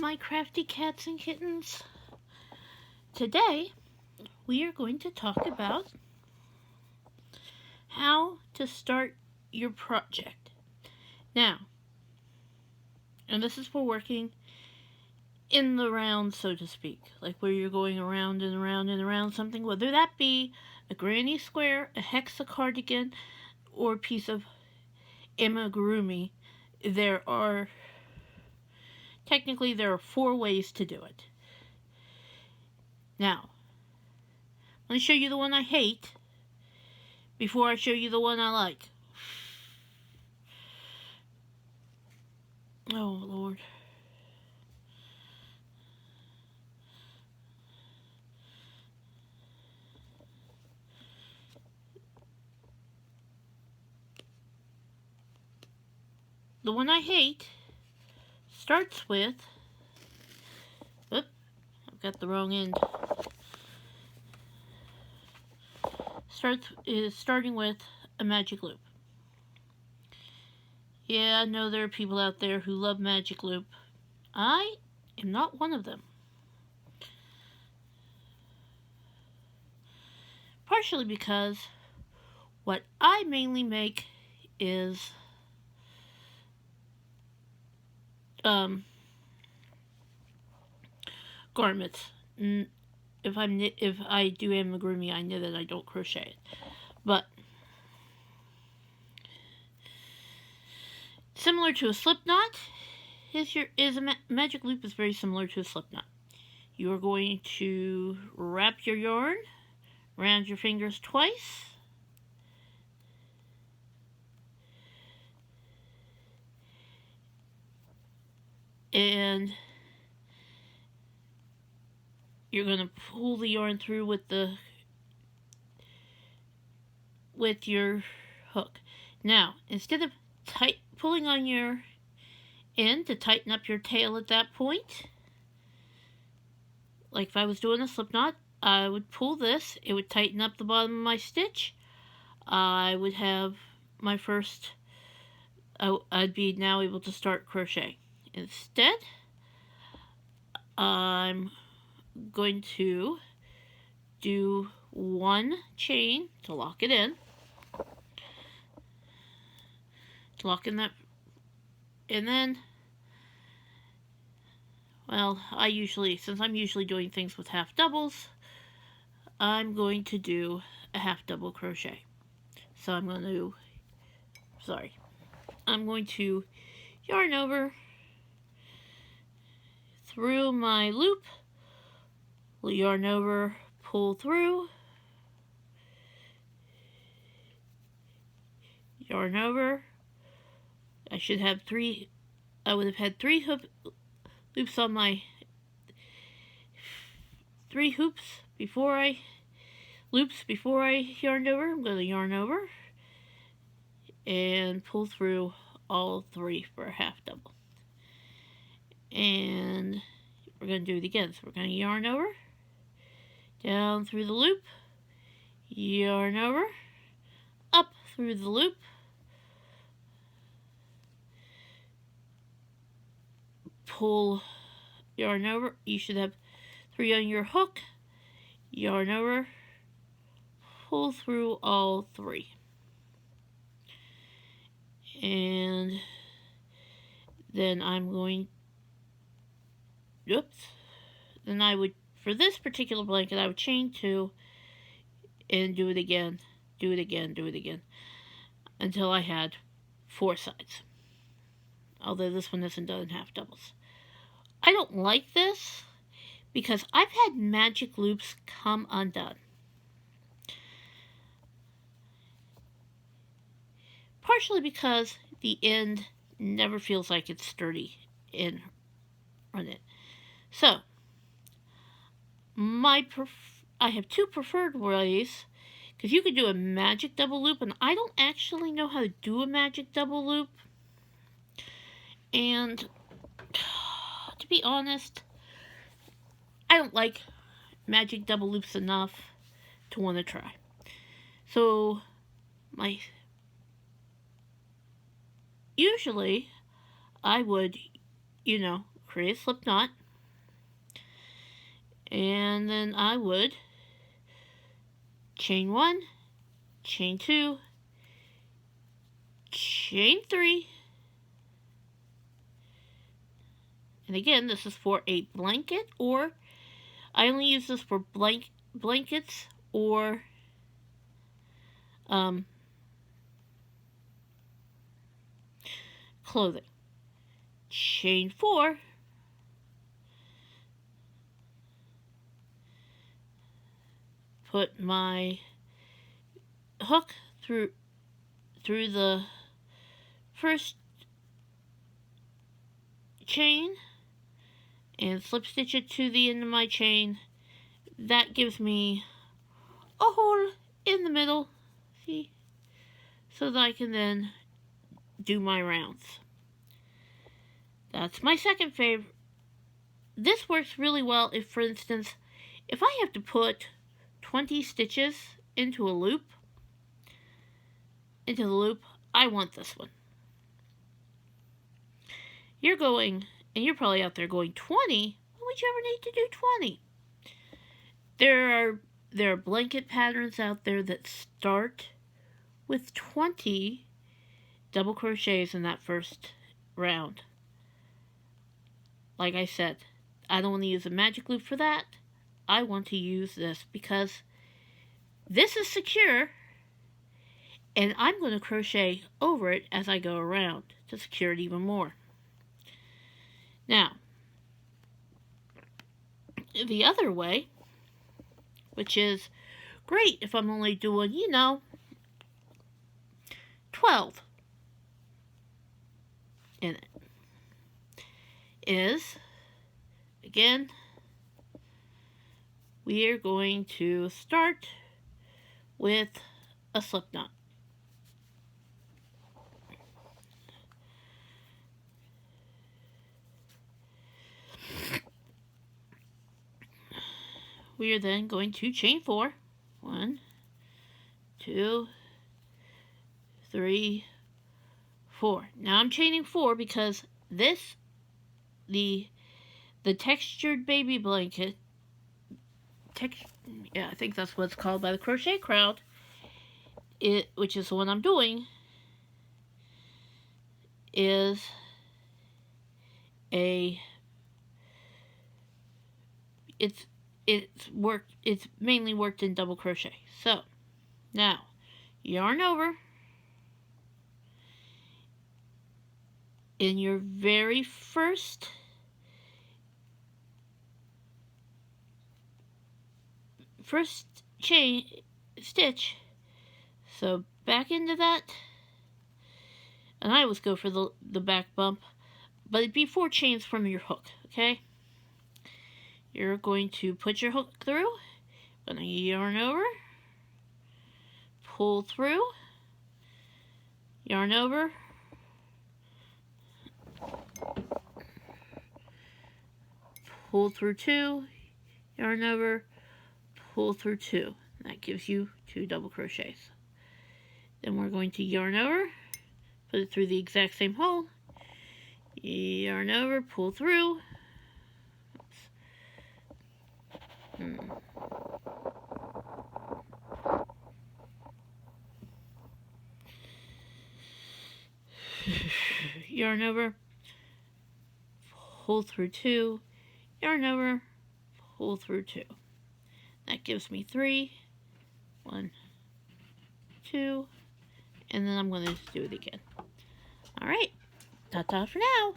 my crafty cats and kittens. Today we are going to talk about how to start your project. Now, and this is for working in the round, so to speak, like where you're going around and around and around something, whether that be a granny square, a hexa cardigan, or a piece of amigurumi. There are 4 ways to do it. Now, I'm going to show you the one I hate before I show you the one I like. Oh, Lord. The one I hate starts with, I've got the wrong end. Starting with a magic loop. Yeah, I know there are people out there who love magic loop. I am not one of them. Partially because what I mainly make is garments. If I do amigurumi, I knit it. I don't crochet it. But similar to a slip knot, magic loop is very similar to a slip knot. You are going to wrap your yarn around your fingers twice. And you're going to pull the yarn through with your hook. Now, instead of pulling on your end to tighten up your tail at that point, like if I was doing a slip knot, I would pull this. It would tighten up the bottom of my stitch. I would have my first, I'd be now able to start crochet. Instead, I'm going to do 1 chain to lock it in. To lock in that, and then, well, since I'm usually doing things with half doubles, I'm going to do a half double crochet. So I'm going to yarn over through my loop, yarn over, pull through, yarn over. I would have had 3 loops on my 3 before I yarned over. I'm going to yarn over and pull through all 3 for a half double. And we're going to do it again. So we're going to yarn over, down through the loop, yarn over, up through the loop, pull, yarn over. You should have 3 on your hook, yarn over, pull through all 3. And then then I would, for this particular blanket, I would chain 2 and do it again, until I had 4 sides. Although this one isn't done in half doubles. I don't like this because I've had magic loops come undone. Partially because the end never feels like it's sturdy in on it. So, I have 2 preferred ways, because you could do a magic double loop, and I don't actually know how to do a magic double loop. And to be honest, I don't like magic double loops enough to want to try. So usually I would, create a slip knot, and then I would chain 1, chain 2, chain 3, and again, this is for a blanket, or I only use this for blankets or clothing. Chain 4, put my hook through the first chain and slip stitch it to the end of my chain. That gives me a hole in the middle, see, so that I can then do my rounds. That's my second favorite. This works really well if, for instance, if I have to put 20 stitches into the loop, I want this one. You're going, and you're probably out there going, 20? Why would you ever need to do 20? There are blanket patterns out there that start with 20 double crochets in that first round. Like I said, I don't want to use a magic loop for that. I want to use this because this is secure, and I'm going to crochet over it as I go around to secure it even more. Now, the other way, which is great if I'm only doing, 12 in it, is, again, we are going to start with a slip knot. We are then going to chain 4. 1, 2, 3, 4. Now I'm chaining 4 because this, the textured baby blanket, I think that's what it's called by the crochet crowd, which is the one I'm doing, is it's mainly worked in double crochet. So now yarn over in your very first chain stitch, so back into that, and I always go for the back bump, but it'd be 4 chains from your hook. Okay, you're going to put your hook through, gonna yarn over, pull through, yarn over, pull through 2, yarn over, pull through 2. That gives you 2 double crochets. Then we're going to yarn over, put it through the exact same hole, yarn over, pull through, yarn over, pull through 2, yarn over, pull through 2. That gives me 3, 1, 2, and then I'm going to do it again. Alright, ta-ta for now.